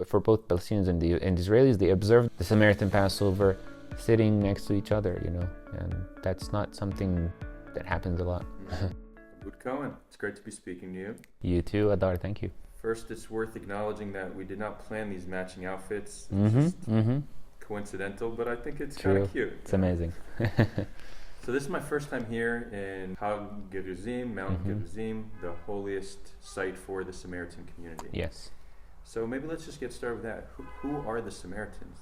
for both Palestinians and Israelis, they observed the Samaritan Passover sitting next to each other, and that's not something that happens a lot. Abood Cohen, it's great to be speaking to you. You too, Adar, thank you. First, it's worth acknowledging that we did not plan these matching outfits. It's just coincidental, but I think it's kind of cute. It's amazing. So this is my first time here in Har Gerizim, Mount Gerizim, the holiest site for the Samaritan community. Yes. So maybe let's just get started with that. Who are the Samaritans?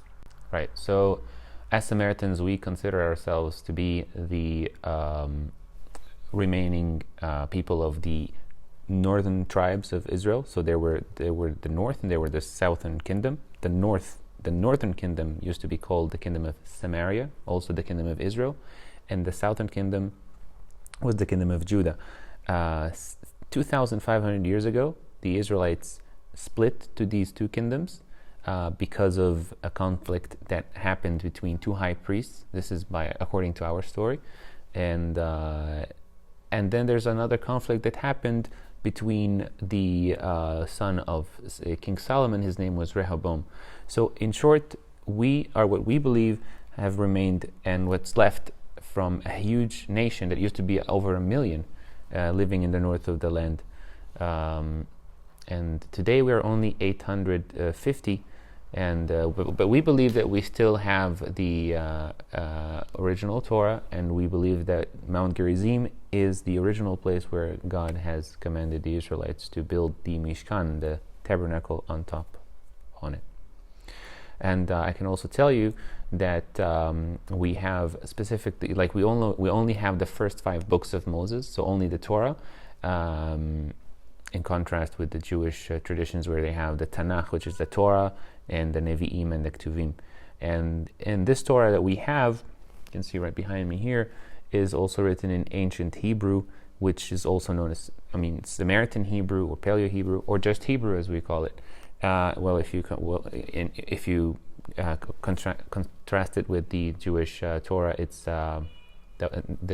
Right. So as Samaritans, we consider ourselves to be the remaining people of the northern tribes of Israel. So there were the north and there were the southern kingdom. The northern kingdom used to be called the kingdom of Samaria, also the kingdom of Israel, and the southern kingdom was the kingdom of Judah. 2,500 years ago, the Israelites split to these two kingdoms because of a conflict that happened between two high priests. This is according to our story, and then there's another conflict that happened between the son of King Solomon. His name was Rehoboam. So in short, we are what we believe have remained and what's left from a huge nation that used to be over 1 million living in the north of the land. And today we are only 850, but we believe that we still have the original Torah, and we believe that Mount Gerizim is the original place where God has commanded the Israelites to build the Mishkan, the tabernacle on it. And I can also tell you that we have specifically, like we only have the first 5 books of Moses, so only the Torah, in contrast with the Jewish traditions where they have the Tanakh, which is the Torah, and the Nevi'im and the Ketuvim. And in this Torah that we have, you can see right behind me here, is also written in ancient Hebrew, which is also known as, Samaritan Hebrew or Paleo Hebrew, or just Hebrew as we call it. If you contrast it with the Jewish Torah, it's the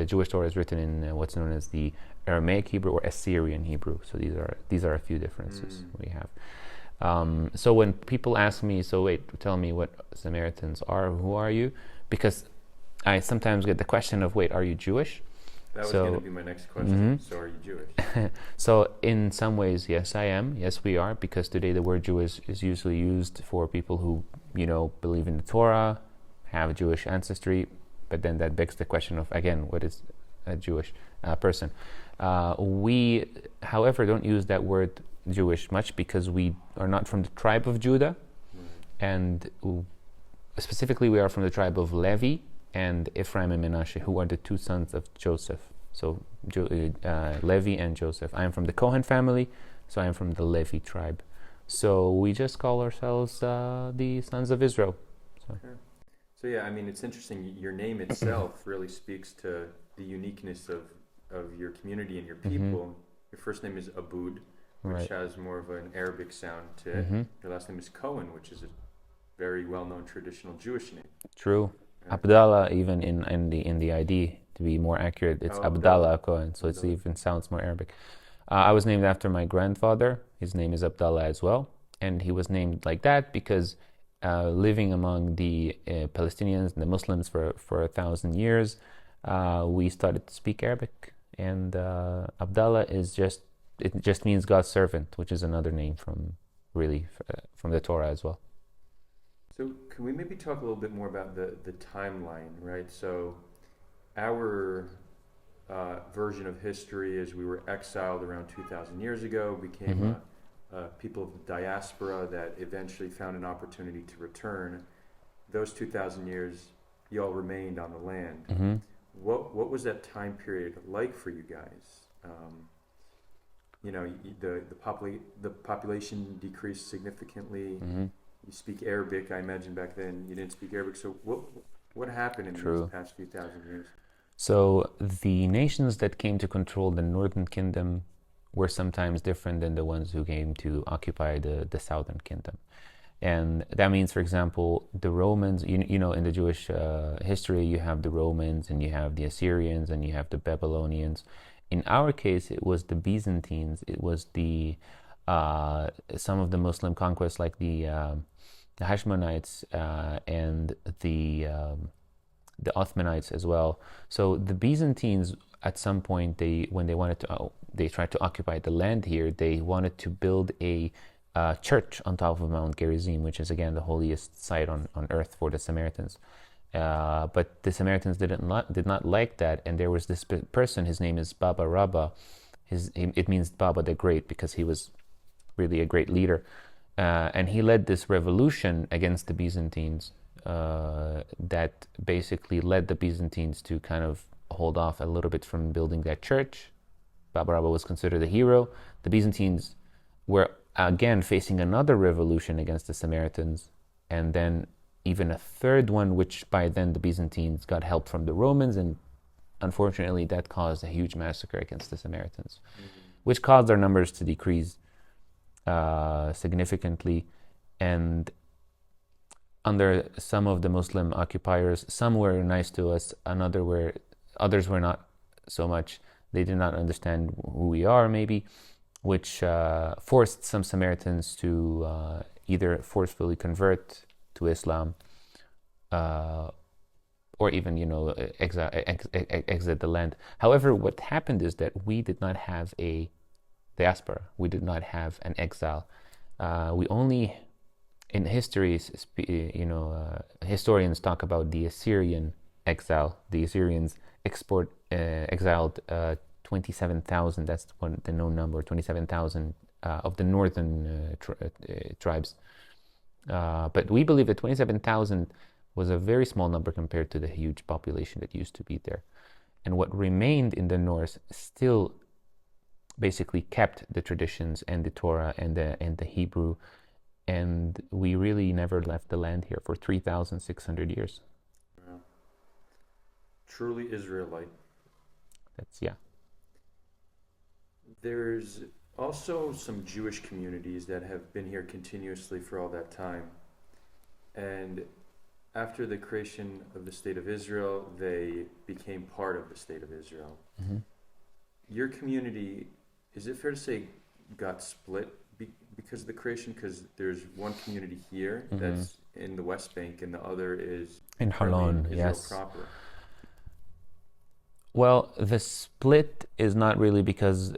Jewish Torah is written in what's known as the Aramaic Hebrew or Assyrian Hebrew. So these are a few differences we have. So when people ask me, tell me what Samaritans are, who are you? Because I sometimes get the question of, are you Jewish? That was going to be my next question. So are you Jewish? So in some ways, yes, I am. Yes, we are, because today the word Jewish is usually used for people who, believe in the Torah, have Jewish ancestry. But then that begs the question of, again, what is a Jewish person? We, however, don't use that word Jewish much because we are not from the tribe of Judah. And specifically we are from the tribe of Levi and Ephraim and Menashe, who are the 2 sons of Joseph. So Levi and Joseph. I am from the Cohen family, so I am from the Levi tribe. So we just call ourselves the sons of Israel. So yeah, it's interesting. Your name itself really speaks to the uniqueness of your community and your people. Your first name is Abood, which has more of an Arabic sound to it. Your last name is Cohen, which is a very well-known traditional Jewish name. True. Abdallah, even in the ID, to be more accurate, it's Abdallah Cohen, so it even sounds more Arabic. I was named after my grandfather. His name is Abdallah as well, and he was named like that because living among the Palestinians and the Muslims for 1,000 years, we started to speak Arabic, and Abdallah just means God's servant, which is another name from the Torah as well. So can we maybe talk a little bit more about the timeline, right? So our version of history is we were exiled around 2,000 years ago, became people of the diaspora that eventually found an opportunity to return. Those 2,000 years, you all remained on the land. What was that time period like for you guys? The population decreased significantly. You speak Arabic. I imagine back then you didn't speak Arabic. So what happened in these past few thousand years? So the nations that came to control the northern kingdom were sometimes different than the ones who came to occupy the southern kingdom. And that means, for example, the Romans, in the Jewish history, you have the Romans and you have the Assyrians and you have the Babylonians. In our case, it was the Byzantines. It was the some of the Muslim conquests, like the Hashemonites and the Ottomanites as well. So the Byzantines, at some point, when they tried to occupy the land here, they wanted to build a church on top of Mount Gerizim, which is again the holiest site on earth for the Samaritans. But the Samaritans did not like that, and there was this person. His name is Baba Rabba. It means Baba the Great, because he was really a great leader, and he led this revolution against the Byzantines that basically led the Byzantines to kind of hold off a little bit from building that church. Baba Rabba was considered a hero. The Byzantines were again facing another revolution against the Samaritans, and then even a third one, which by then the Byzantines got help from the Romans, and unfortunately that caused a huge massacre against the Samaritans, which caused their numbers to decrease significantly. And under some of the Muslim occupiers, some were nice to us, and others were not so much. They did not understand who we are, maybe, which forced some Samaritans to either forcefully convert to Islam, or even, exit the land. However, what happened is that we did not have a diaspora. We did not have an exile. We only, in history, historians talk about the Assyrian exile. The Assyrians exiled 27,000. That's the known number. 27,000 of the northern tribes. But we believe that 27,000 was a very small number compared to the huge population that used to be there. And what remained in the north still basically kept the traditions and the Torah and the Hebrew, and we really never left the land here for 3,600 years. Wow. Truly Israelite. Yeah. There's also some Jewish communities that have been here continuously for all that time. And after the creation of the State of Israel, they became part of the State of Israel. Mm-hmm. Your community, is it fair to say, got split because of the creation? Because there's one community here that's in the West Bank, and the other is in Holon, yes. Proper. Well, the split is not really because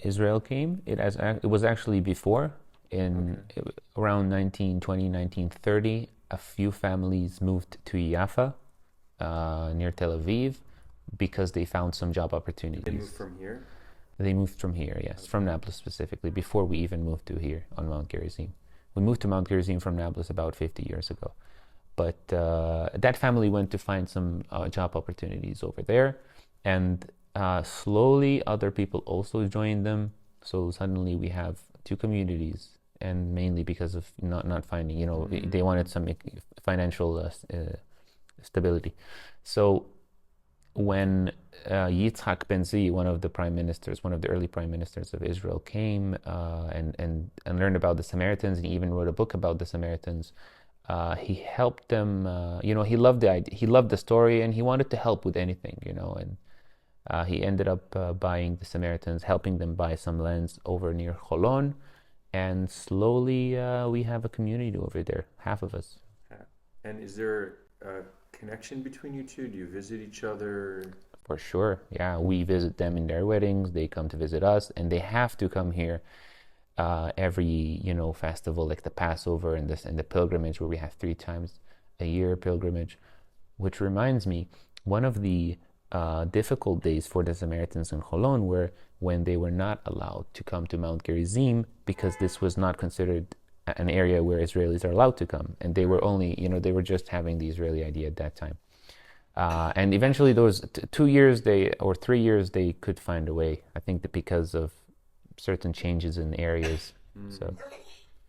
Israel came. It was actually before, around 1920, 1930. A few families moved to Jaffa, near Tel Aviv, because they found some job opportunities. They moved from here? They moved from here, yes, from Nablus specifically, before we even moved to here on Mount Gerizim. We moved to Mount Gerizim from Nablus about 50 years ago. But that family went to find some job opportunities over there, and slowly other people also joined them. So suddenly we have two communities, and mainly because of not finding, they wanted some financial stability. So when Yitzhak Ben-Zvi, one of the early prime ministers of Israel, came and learned about the Samaritans, and he even wrote a book about the Samaritans, he helped them. He loved the idea, he loved the story, and he wanted to help with anything, and he ended up buying the Samaritans, helping them buy some lands over near Holon, and slowly we have a community over there, half of us. And is there a connection between you two? Do you visit each other? For sure, yeah. We visit them in their weddings. They come to visit us, and they have to come here every festival, like the Passover and the pilgrimage, where we have 3 times a year pilgrimage. Which reminds me, one of the difficult days for the Samaritans in Holon were when they were not allowed to come to Mount Gerizim, because this was not considered an area where Israelis are allowed to come, and they were only, they were just having the Israeli idea at that time. And eventually those 2 years 3 years they could find a way, I think that because of certain changes in areas. So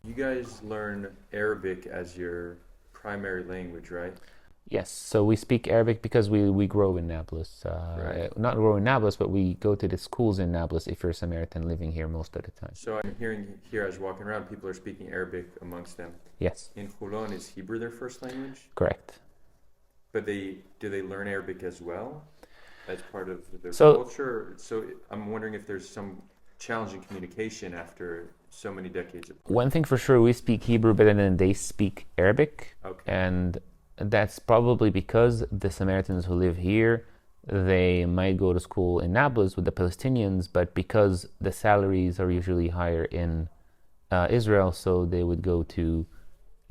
you guys learn Arabic as your primary language, right? Yes, so we speak Arabic because we grow in Nablus. Right. Not grow in Nablus, but we go to the schools in Nablus if you're a Samaritan living here most of the time. So I'm hearing here as walking around, people are speaking Arabic amongst them. Yes. In Holon, is Hebrew their first language? Correct. But do they learn Arabic as well as part of their culture? So I'm wondering if there's some challenging communication after so many decades apart? One thing for sure, we speak Hebrew better than they speak Arabic. Okay. And that's probably because the Samaritans who live here, they might go to school in Nablus with the Palestinians, but because the salaries are usually higher in Israel, so they would go to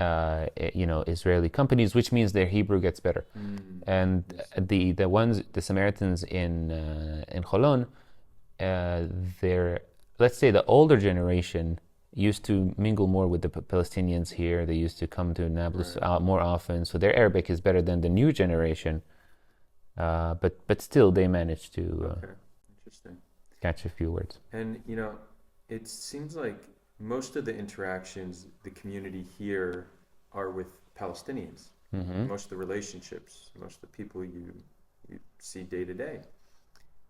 Israeli companies, which means their Hebrew gets better. And the Samaritans in Holon, let's say the older generation used to mingle more with the Palestinians here. They used to come to Nablus more often, so their Arabic is better than the new generation. But still, they managed to Interesting. catch a few words. And it seems like most of the interactions, the community here are with Palestinians. Most of the relationships, most of the people you see day to day.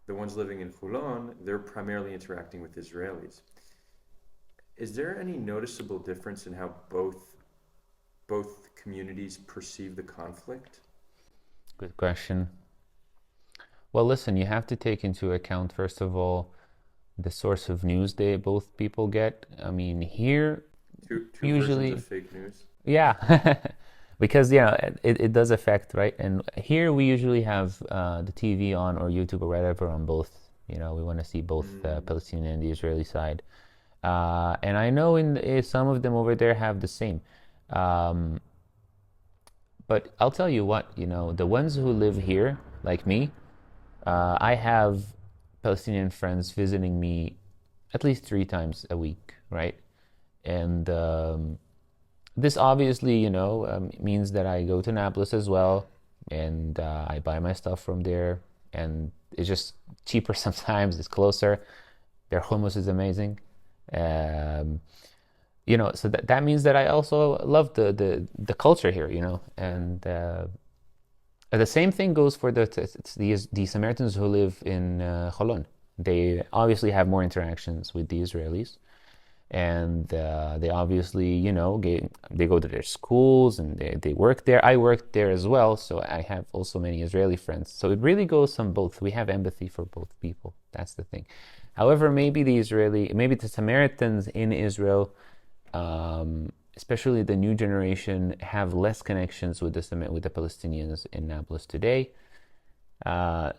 The ones living in Holon, they're primarily interacting with Israelis. Is there any noticeable difference in how both communities perceive the conflict? Good question. Well, listen, you have to take into account, first of all, the source of news both people get. I mean, here, Two usually versions of fake news. Yeah, because it does affect, right? And here we usually have the TV on or YouTube or whatever on both. We want to see both the Palestinian and the Israeli side. And I know some of them over there have the same. But I'll tell you what, the ones who live here, like me, I have Palestinian friends visiting me at least 3 times a week, right? And this obviously, means that I go to Nablus as well, and I buy my stuff from there, and it's just cheaper sometimes, it's closer. Their hummus is amazing. So that means that I also love the culture here, and the same thing goes for the Samaritans who live in Holon. They obviously have more interactions with the Israelis, and they obviously, they go to their schools and they work there. I worked there as well, so I have also many Israeli friends. So it really goes on both. We have empathy for both people. That's the thing. However, maybe the Samaritans in Israel, especially the new generation, have less connections with the Palestinians in Nablus today. I'm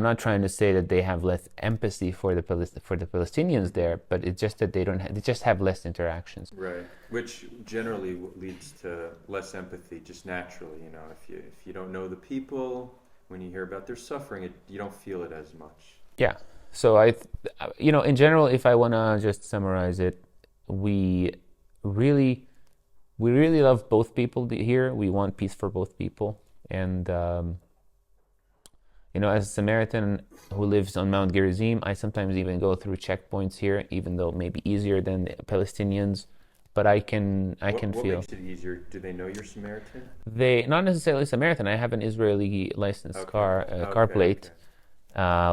not trying to say that they have less empathy for the Palestinians there, but it's just that they just have less interactions. Right, which generally leads to less empathy, just naturally. If you don't know the people, when you hear about their suffering, you don't feel it as much. Yeah. So in general, if I want to just summarize it, we really love both people here. We want peace for both people, and as a Samaritan who lives on Mount Gerizim, I sometimes even go through checkpoints here, even though it may be easier than the Palestinians. But I can feel. What makes it easier? Do they know you're Samaritan? They not necessarily Samaritan. I have an Israeli licensed car plate,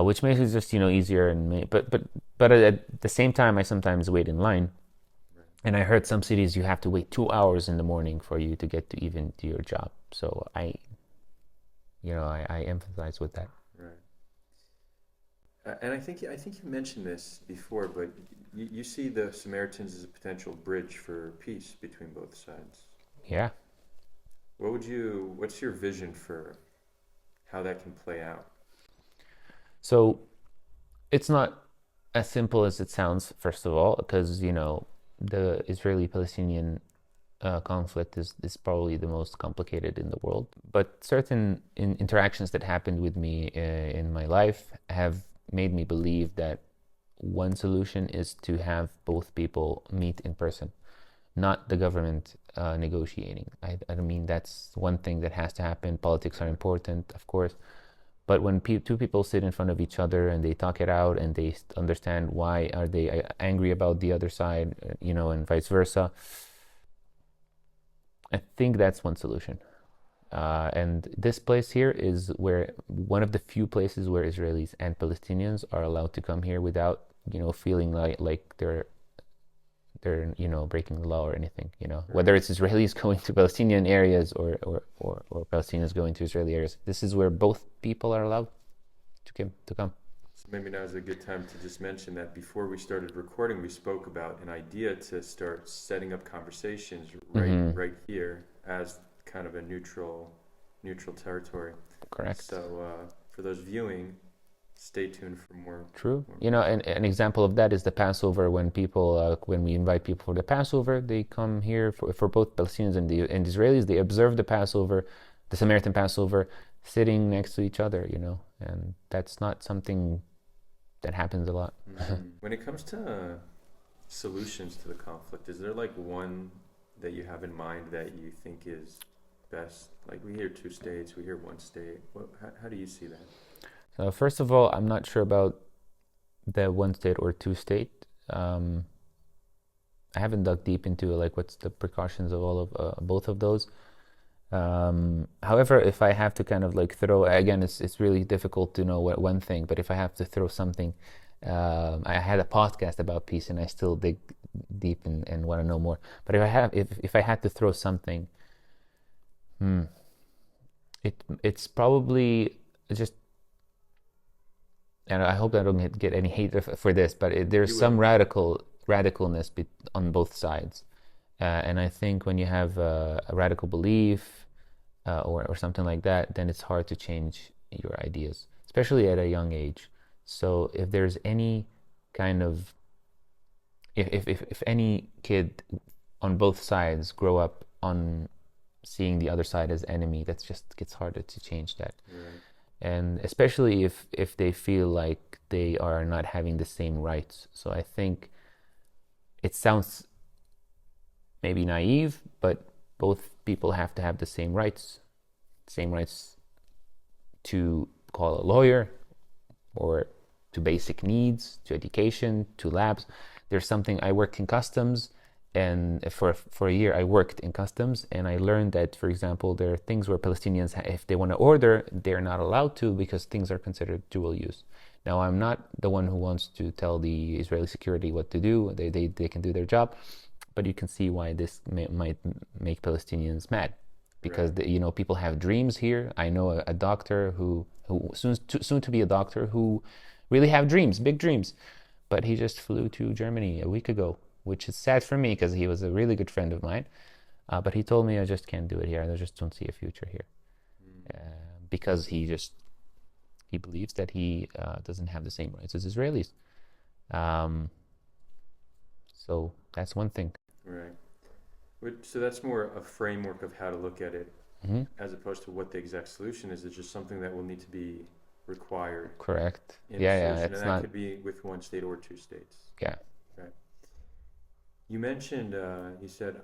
which makes it just easier. But at the same time, I sometimes wait in line. Right. And I heard some cities you have to wait 2 hours in the morning for you to get to your job. So I empathize with that. Right. And I think you mentioned this before, but you see the Samaritans as a potential bridge for peace between both sides. Yeah. What's your vision for how that can play out? So it's not as simple as it sounds, first of all, because the Israeli-Palestinian conflict is probably the most complicated in the world. But certain interactions that happened with me in my life have made me believe that one solution is to have both people meet in person, not the government negotiating. I mean, that's one thing that has to happen. Politics are important, of course. But when two people sit in front of each other and they talk it out and they understand why are they angry about the other side, and vice versa, I think that's one solution. And this place here is one of the few places where Israelis and Palestinians are allowed to come here without, feeling like they're breaking the law or anything. Whether it's Israelis going to Palestinian areas or Palestinians going to Israeli areas. This is where both people are allowed to come. So maybe now is a good time to just mention that before we started recording, we spoke about an idea to start setting up conversations right here as kind of a neutral territory. Correct. So for those viewing, stay tuned for more. True. An example of that is the Passover. When people, when we invite people for the Passover, they come here for both Palestinians and the Israelis. They observe the Passover, the Samaritan Passover, sitting next to each other. And that's not something that happens a lot. When it comes to solutions to the conflict, is there like one that you have in mind that you think is best? Like we hear 2 states, we hear 1 state. How do you see that? So first of all, I'm not sure about the 1 state or 2 state. I haven't dug deep into like what's the precautions of all of both of those. However, if I have to kind of like throw, again, it's really difficult to know what one thing, but if I have to throw something, I had a podcast about peace and I still dig deep and want to know more. But if I had to throw something, it's probably just, and I hope I don't get any hate for this, but there's some radicalness on both sides. And I think when you have a radical belief or something like that, then it's hard to change your ideas, especially at a young age. So if there's any kind of, if any kid on both sides grow up on seeing the other side as enemy, that just gets harder to change that. Right. And especially if they feel like they are not having the same rights. So I think it sounds maybe naive, but both people have to have the same rights to call a lawyer, or to basic needs, to education, to labs. There's something, I worked in customs, and for a year I worked in customs, and I learned that, for example, there are things where Palestinians, if they want to order, they're not allowed to because things are considered dual use. Now, I'm not the one who wants to tell the Israeli security what to do. They can do their job, but you can see why this might make Palestinians mad, because right. People have dreams here. I know a doctor who soon to be a doctor who really have dreams, big dreams, but he just flew to Germany a week ago, which is sad for me because he was a really good friend of mine. But he told me, I just can't do it here. I just don't see a future here. Because he believes that he doesn't have the same rights as Israelis. So that's one thing. Right. So that's more a framework of how to look at it, as opposed to what the exact solution is. It's just something that will need to be required. Correct. It's and that could be with 1 state or 2 states. Yeah. Right. You mentioned, you said,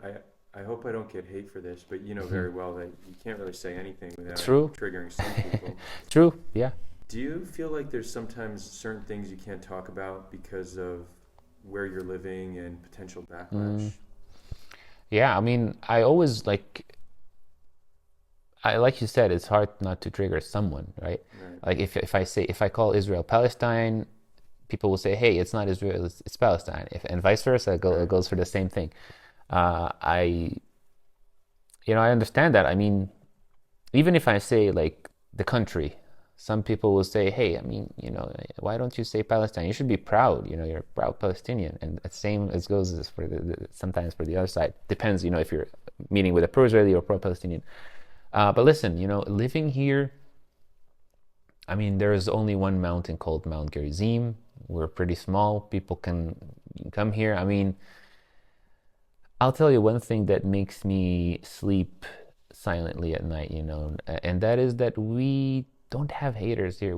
I hope I don't get hate for this, but you know very well that you can't really say anything without triggering some people. True, yeah. Do you feel like there's sometimes certain things you can't talk about because of where you're living and potential backlash? Yeah, I mean, I always like you said, it's hard not to trigger someone, right? Like if I call Israel Palestine, people will say, hey, it's not Israel, it's Palestine. And vice versa, it goes for the same thing. I understand that. I mean, even if I say like the country, some people will say, hey, I mean, why don't you say Palestine? You should be proud, you're a proud Palestinian. And the same as goes as for sometimes for the other side. Depends, if you're meeting with a pro-Israeli or pro-Palestinian. But listen, living here, I mean, there is only one mountain called Mount Gerizim. We're pretty small. People can come here. I mean, I'll tell you one thing that makes me sleep silently at night, and that is that we don't have haters here.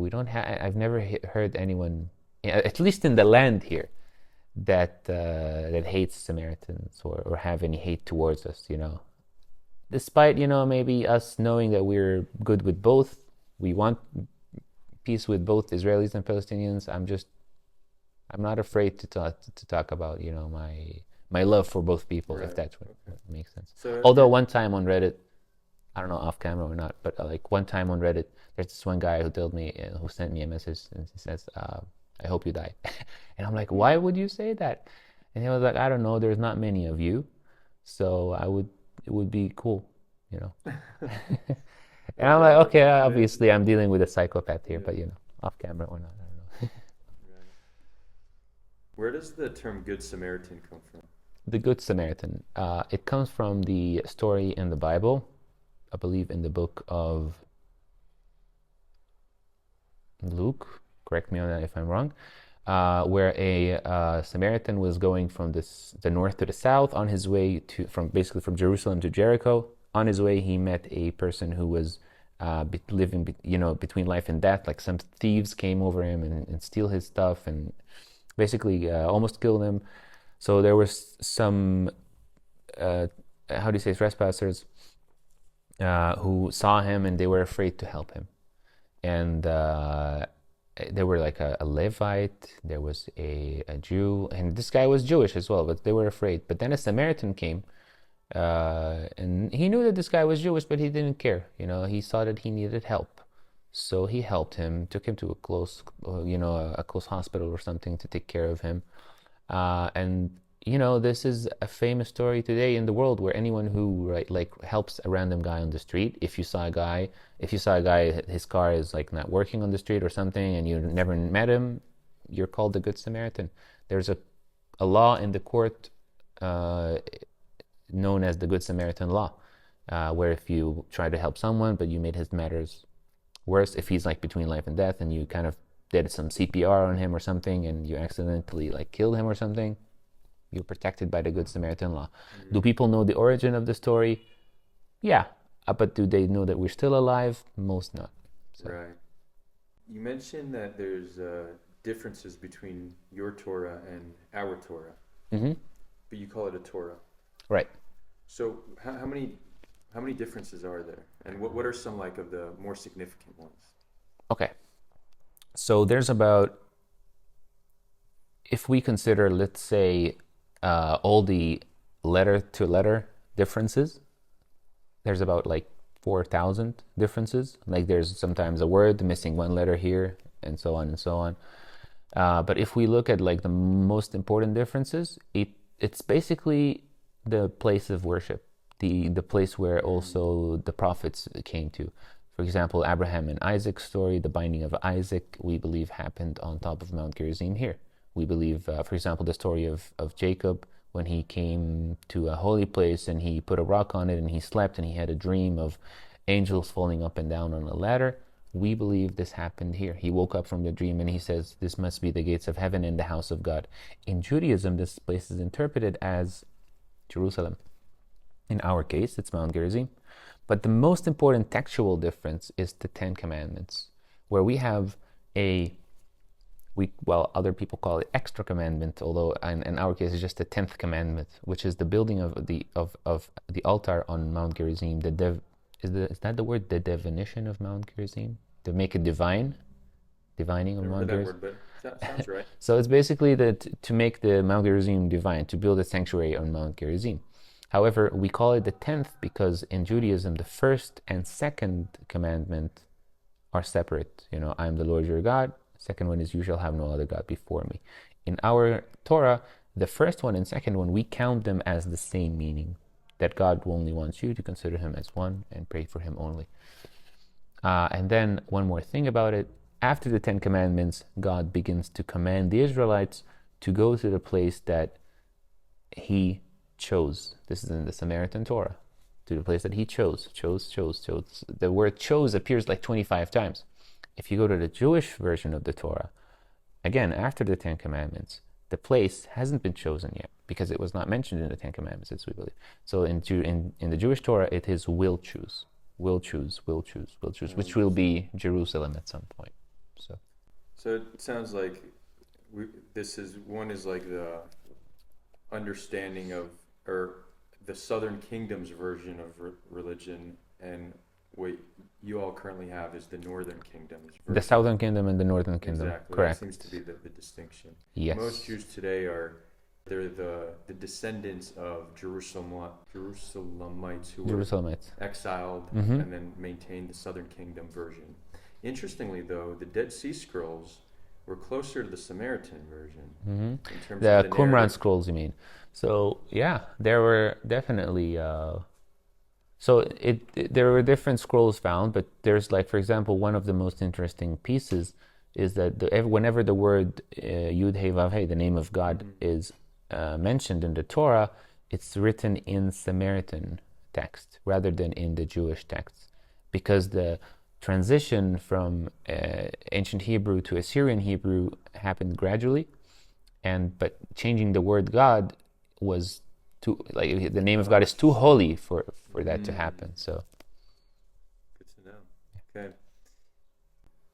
I've never heard anyone, at least in the land here, that hates Samaritans or have any hate towards us, Despite, maybe us knowing that we're good with both, we want peace with both Israelis and Palestinians. I'm not afraid to talk about, my love for both people, if that's what makes sense. So, although one time on Reddit, I don't know off camera or not, but like one time on Reddit, there's this one guy who sent me a message and he says, I hope you die. And I'm like, why would you say that? And he was like, I don't know, there's not many of you, so it would be cool, And I'm like, okay, obviously I'm dealing with a psychopath here, but off camera or not, I don't know. Where does the term Good Samaritan come from? The Good Samaritan. It comes from the story in the Bible, I believe in the book of Luke. Correct me on that if I'm wrong. Where a Samaritan was going from the north to the south on his way from Jerusalem to Jericho. On his way, he met a person who was living, between life and death. Like some thieves came over him and steal his stuff and basically almost killed him. So there was some, trespassers who saw him and they were afraid to help him. And there were like a Levite, there was a Jew, and this guy was Jewish as well, but they were afraid. But then a Samaritan came, and he knew that this guy was Jewish, but he didn't care. He saw that he needed help. So he helped him, took him to a close hospital or something to take care of him. And this is a famous story today in the world where anyone who helps a random guy on the street, if you saw a guy, his car is like not working on the street or something and you never met him, you're called the Good Samaritan. There's a law in the court known as the Good Samaritan law, where if you try to help someone but you made his matters worse, if he's like between life and death and you kind of did some CPR on him or something and you accidentally killed him or something, you're protected by the Good Samaritan law. Mm-hmm. Do people know the origin of the story? Yeah. But do they know that we're still alive? Most not. So. Right. You mentioned that there's differences between your Torah and our Torah. Mm-hmm. But you call it a Torah. Right. So how many differences are there? And what are some of the more significant ones? Okay. So there's about, if we consider, let's say, all the letter-to-letter differences, there's about 4,000 differences. There's sometimes a word missing one letter here, and so on and so on. But if we look at the most important differences, it's basically the place of worship, the place where also the prophets came to. For example, Abraham and Isaac's story, the binding of Isaac, we believe happened on top of Mount Gerizim here. We believe, for example, the story of Jacob, when he came to a holy place and he put a rock on it and he slept and he had a dream of angels falling up and down on a ladder. We believe this happened here. He woke up from the dream and he says, this must be the gates of heaven and the house of God. In Judaism, this place is interpreted as Jerusalem. In our case, it's Mount Gerizim. But the most important textual difference is the Ten Commandments, where we have other people call it extra commandment, although in our case it's just the 10th commandment, which is the building of the altar on Mount Gerizim. Is that the word? The definition of Mount Gerizim, to make it divining of Mount Gerizim. But that sounds right. So it's basically to make the Mount Gerizim divine, to build a sanctuary on Mount Gerizim. However, we call it the 10th because in Judaism the first and second commandment are separate. I am the Lord your God. Second one is, you shall have no other God before me. In our Torah, the first one and second one, we count them as the same meaning, that God only wants you to consider him as one and pray for him only. And then one more thing about it, after the Ten Commandments, God begins to command the Israelites to go to the place that he chose. This is in the Samaritan Torah. To the place that he chose. The word chose appears 25 times. If you go to the Jewish version of the Torah, again, after the Ten Commandments, the place hasn't been chosen yet because it was not mentioned in the Ten Commandments, as we believe. So in the Jewish Torah, it is will choose, which will be Jerusalem at some point. So it sounds like this is the understanding of, or the Southern Kingdom's version of religion, and what you all currently have is the Northern Kingdom's version. The Southern Kingdom and the Northern Kingdom. Exactly. Correct. That seems to be the distinction. Yes. Most Jews today they're the descendants of Jerusalemites who were exiled and then maintained the Southern Kingdom version. Interestingly, though, the Dead Sea Scrolls were closer to the Samaritan version in terms the of the Qumran narrative. scrolls, you mean? So yeah, there were definitely. There were different scrolls found, but there's for example, one of the most interesting pieces is that whenever the word Yud Hey Vav Hey, the name of God, is mentioned in the Torah, it's written in Samaritan text rather than in the Jewish text, because the transition from ancient Hebrew to Assyrian Hebrew happened gradually, but changing the word God was too, like, the name of God is too holy for that to happen. So good to know. Okay.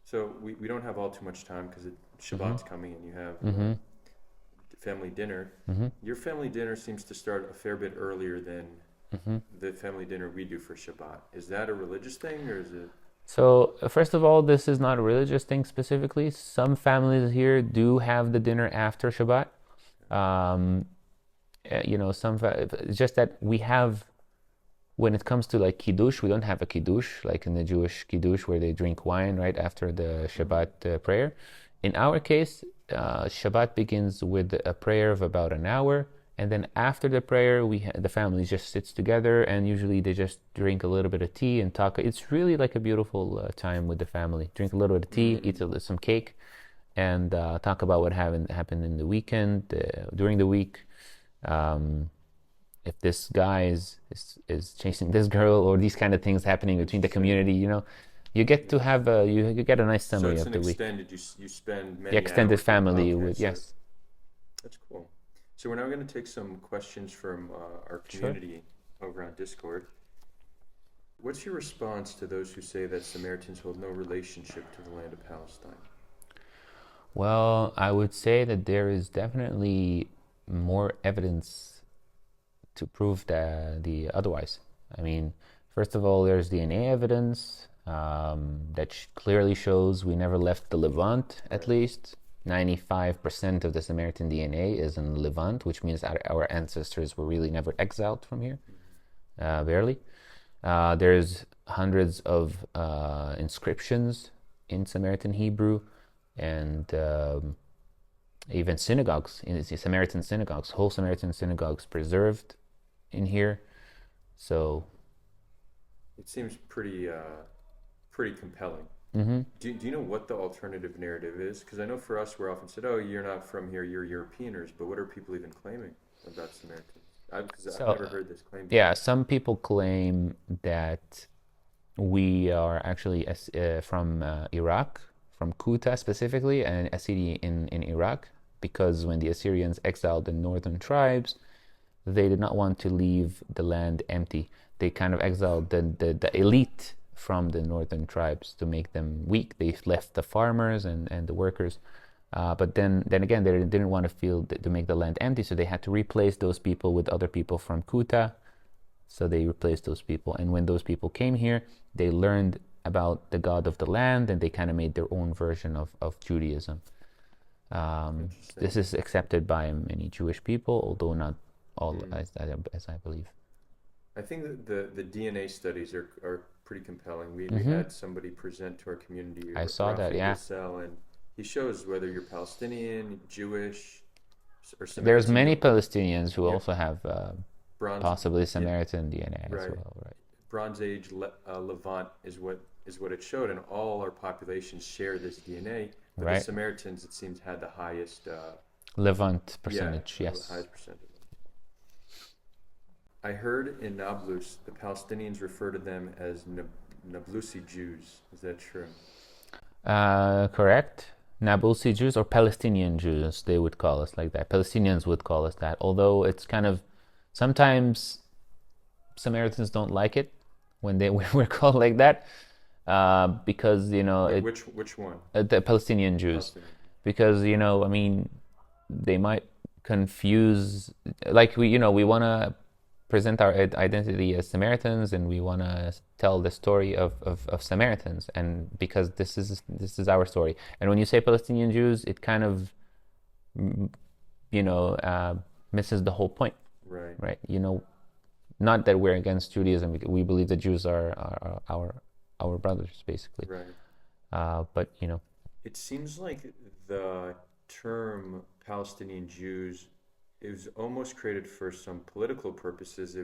So we don't have all too much time because Shabbat's coming and you have family dinner. Your family dinner seems to start a fair bit earlier than the family dinner we do for Shabbat. Is that a religious thing, or is it? So, first of all, this is not a religious thing specifically. Some families here do have the dinner after Shabbat. It's just that we have, when it comes to like Kiddush, we don't have a Kiddush, like in the Jewish Kiddush where they drink wine right after the Shabbat prayer. In our case, Shabbat begins with a prayer of about an hour. And then after the prayer, the family just sits together, and usually they just drink a little bit of tea and talk. It's really like a beautiful time with the family. Drink a little bit of tea, eat some cake, and talk about what happened in the weekend, during the week. If this guy is chasing this girl, or these kind of things happening between the community, you get to have you get a nice summary of the week. So it's an extended. You spend many extended hours family with. with yes. That's cool. So we're now going to take some questions from our community over on Discord. What's your response to those who say that Samaritans hold no relationship to the land of Palestine? Well, I would say that there is definitely more evidence to prove the otherwise. I mean, first of all, there's DNA evidence that clearly shows we never left the Levant, at least. 95% of the Samaritan DNA is in Levant, which means our ancestors were really never exiled from here, barely. There's hundreds of inscriptions in Samaritan Hebrew, and even synagogues, in Samaritan synagogues, whole Samaritan synagogues preserved in here. So it seems pretty compelling. Do you know what the alternative narrative is? Because I know for us, we're often said, "Oh, you're not from here; you're Europeaners." But what are people even claiming about Samaritans? I've never heard this claim. Yeah, some people claim that we are actually from Iraq, from Kuta specifically, and a city in Iraq, because when the Assyrians exiled the northern tribes, they did not want to leave the land empty. They kind of exiled the elite from the northern tribes to make them weak. They left the farmers and the workers, but then again, they didn't want to make the land empty, so they had to replace those people with other people from Kuta. So they replaced those people, and when those people came here, they learned about the God of the land, and they kind of made their own version of Judaism. This is accepted by many Jewish people, although not all, as I believe. I think that the DNA studies are pretty compelling. We had somebody present to our community. I saw that, yeah. And he shows whether you're Palestinian, Jewish, or Samaritan. There's many Palestinians who also have possibly Samaritan DNA as well, right? Bronze Age Levant is what it showed, and all our populations share this DNA. But the Samaritans, it seems, had the highest Levant percentage. Yes, the highest percentage. I heard in Nablus, the Palestinians refer to them as Nablusi Jews. Is that true? Correct. Nablusi Jews, or Palestinian Jews, they would call us like that. Palestinians would call us that, although it's kind of, sometimes Samaritans don't like it when we're called like that, because, which one? The Palestinian Jews. Because, I mean, they might confuse, like we want to present our identity as Samaritans, and we want to tell the story of Samaritans, and because this is our story. And when you say Palestinian Jews, it kind of misses the whole point, right? Not that we're against Judaism. We believe that Jews are our brothers, basically. Right. But it seems like the term Palestinian Jews is almost created for some political purposes.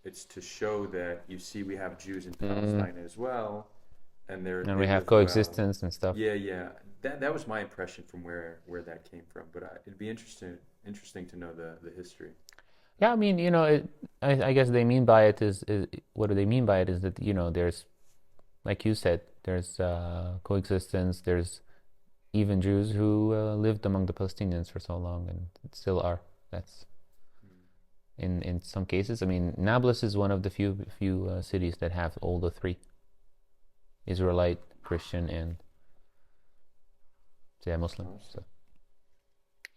It's to show that, we have Jews in Palestine as well, and we have coexistence and stuff. Yeah. that was my impression from where that came from. But it'd be interesting to know the history. Yeah, I mean, I guess they mean by it is what do they mean by it is that, there's, like you said, there's coexistence. There's even Jews who lived among the Palestinians for so long and still are. That's in some cases. I mean, Nablus is one of the few cities that have all the three: Israelite, Christian, and Muslim. Awesome.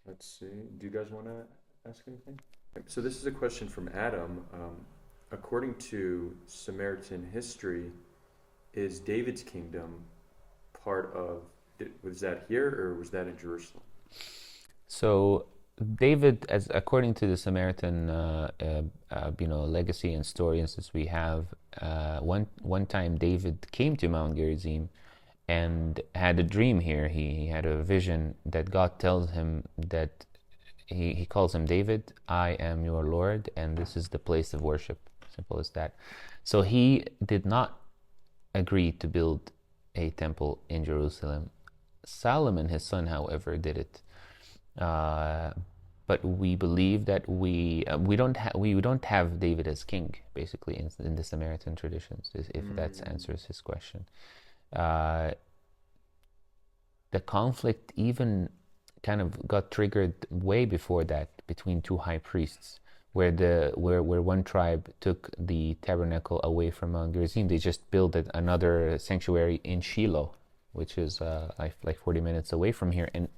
So Let's see. Do you guys want to ask anything? So this is a question from Adam. According to Samaritan history, is David's kingdom part of? Was that here or was that in Jerusalem? So David, as according to the Samaritan, legacy and story, since we have one time David came to Mount Gerizim and had a dream here. He had a vision that God tells him that he calls him David. I am your Lord, and this is the place of worship. Simple as that. So he did not agree to build a temple in Jerusalem. Solomon, his son, however, did it. But we believe that we don't have David as king, basically, in the Samaritan traditions, if that answers his question. The conflict even kind of got triggered way before that between two high priests, where one tribe took the tabernacle away from Mount Gerizim. They just built another sanctuary in Shiloh, which is like 40 minutes away from here, and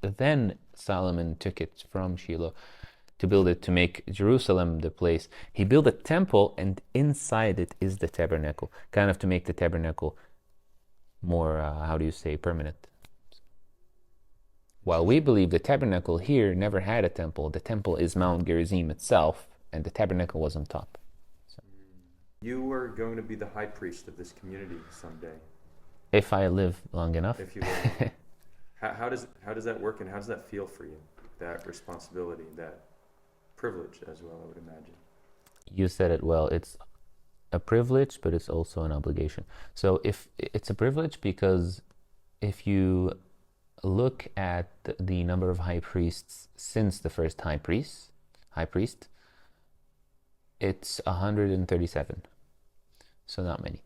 then Solomon took it from Shiloh to build it, to make Jerusalem the place. He built a temple, and inside it is the tabernacle, kind of to make the tabernacle more, permanent. While we believe the tabernacle here never had a temple, the temple is Mount Gerizim itself, and the tabernacle was on top. So. You are going to be the high priest of this community someday. If I live long enough. If you will. How does that work, and how does that feel for you? That responsibility, that privilege as well, I would imagine. You said it well. It's a privilege, but it's also an obligation. So if it's a privilege, because if you look at the number of high priests since the first high priest, it's 137. So not many.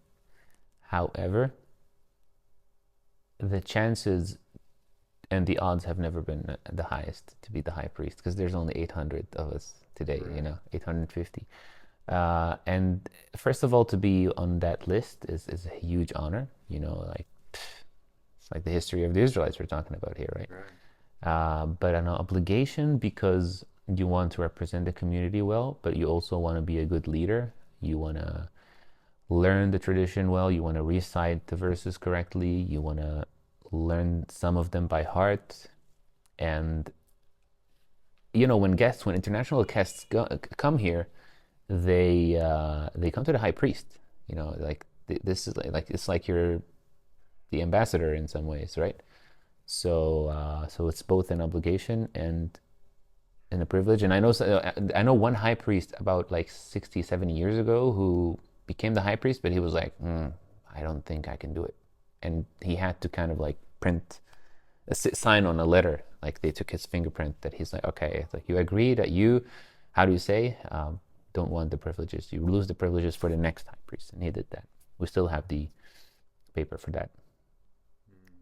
However, the chances and the odds have never been the highest to be the high priest, because there's only 800 of us today, right. 850. And first of all, to be on that list is a huge honor. It's like the history of the Israelites we're talking about here, right? But an obligation, because you want to represent the community well, but you also want to be a good leader. You want to learn the tradition well. You want to recite the verses correctly. You want to learn some of them by heart. And when international guests come here, they come to the high priest. This is like it's like you're the ambassador in some ways, right? So it's both an obligation and a privilege. And I know one high priest about like 60, 70 years ago who became the high priest, but he was like, I don't think I can do it. And he had to kind of like sign on a letter, like they took his fingerprint, that he's like, okay, it's like, you agree that you, don't want the privileges. You lose the privileges for the next high priest. And he did that. We still have the paper for that.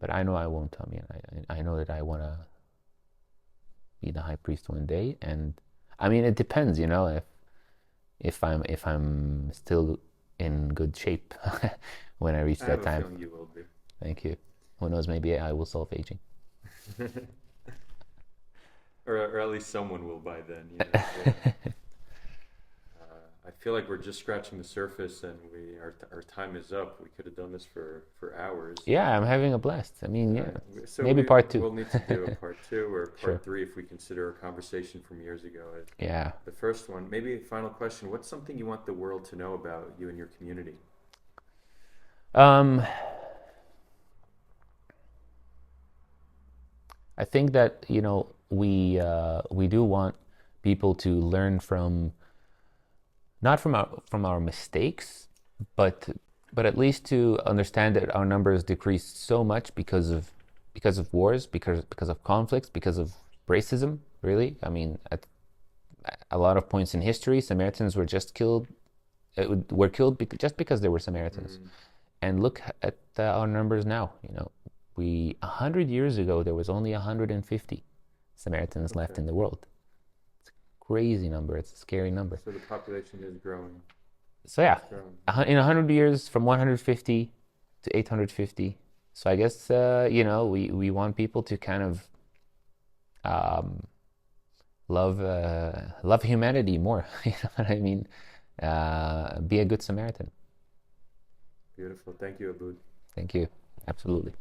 But I know I won't. I mean, I know that I want to be the high priest one day. And I mean, it depends, if I'm still in good shape when I reach that time. I have a feeling you will be. Thank you. Who knows? Maybe I will solve aging. or at least someone will by then. I feel like we're just scratching the surface, and our time is up. We could have done this for hours. Yeah, I'm having a blast. I mean, yeah. So maybe part 2. We'll need to do a part 2 or part Sure. 3 if we consider a conversation from years ago. Yeah. The first one, maybe a final question. What's something you want the world to know about you and your community? I think that we do want people to learn not from our mistakes, but at least to understand that our numbers decreased so much because of because of wars, because of conflicts, because of racism. Really, I mean, at a lot of points in history, Samaritans were just killed. Were killed just because they were Samaritans. Mm. And look at our numbers now. 100 years ago there was only 150 Samaritans left in the world. It's a crazy number. It's a scary number. So the population is growing. So yeah, It's growing. in 100 years, from 150 to 850. So I guess we want people to kind of love humanity more. You know what I mean? Be a good Samaritan. Beautiful. Thank you, Abood. Thank you. Absolutely.